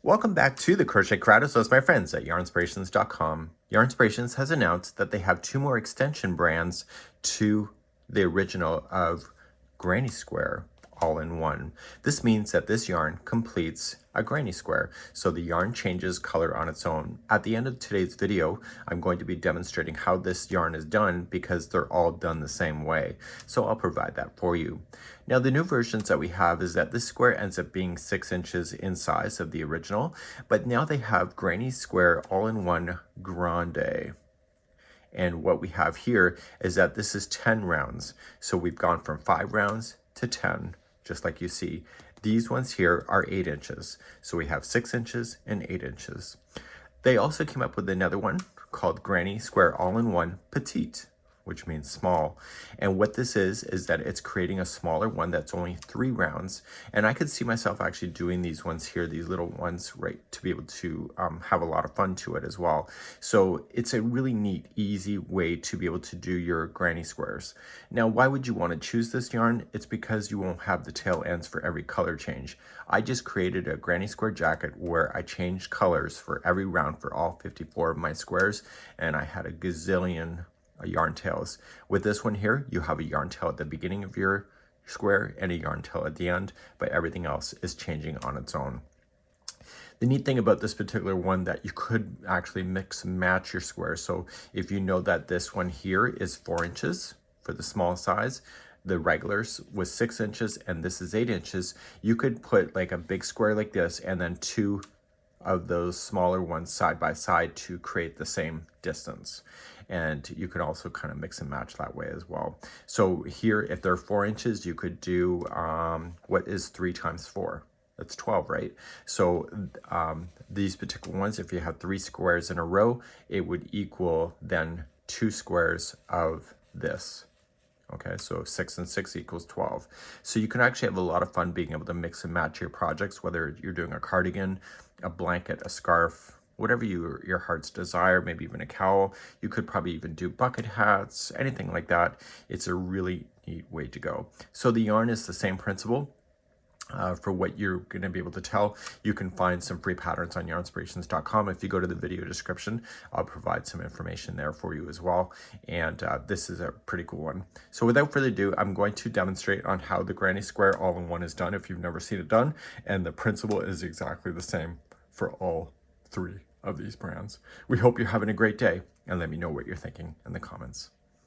Welcome back to the Crochet Crowd. So it's my friends at yarnspirations.com. Yarnspirations has announced that they have 2 more extension brands to the original of Granny Square all-in-one. This means that this yarn completes a granny square, so the yarn changes color on its own. At the end of today's video, I'm going to be demonstrating how this yarn is done because they're all done the same way. So I'll provide that for you. Now the new versions that we have is that this square ends up being 6 inches in size of the original, but now they have Granny Square all-in-one Grande. And what we have here is that this is 10 rounds. So we've gone from 5 rounds to 10, just like you see. These ones here are 8 inches. So we have 6 inches and 8 inches. They also came up with another one called Granny Square All-in-One Petite, which means small. And what this is that it's creating a smaller one that's only 3 rounds. And I could see myself actually doing these ones here, these little ones, right, to be able to have a lot of fun to it as well. So it's a really neat, easy way to be able to do your granny squares. Now, why would you want to choose this yarn? It's because you won't have the tail ends for every color change. I just created a granny square jacket where I changed colors for every round for all 54 of my squares, and I had a gazillion yarn tails. With this one here, you have a yarn tail at the beginning of your square and a yarn tail at the end, but everything else is changing on its own. The neat thing about this particular one that you could actually mix and match your squares. So if you know that this one here is 4 inches for the small size, the regulars was 6 inches, and this is 8 inches, you could put like a big square like this and then 2 of those smaller ones side by side to create the same distance. And you could also kind of mix and match that way as well. So here, if they're 4 inches, you could do what is 3 times 4? That's 12, right? So these particular ones, if you have 3 squares in a row, it would equal then 2 squares of this. Okay, so 6 and 6 equals 12. So you can actually have a lot of fun being able to mix and match your projects, whether you're doing a cardigan, a blanket, a scarf, whatever your heart's desire, maybe even a cowl. You could probably even do bucket hats, anything like that. It's a really neat way to go. So the yarn is the same principle. For what you're going to be able to tell. You can find some free patterns on yarnspirations.com. If you go to the video description, I'll provide some information there for you as well. And this is a pretty cool one. So without further ado, I'm going to demonstrate on how the granny square all-in-one is done if you've never seen it done. And the principle is exactly the same for all 3 of these brands. We hope you're having a great day, and let me know what you're thinking in the comments.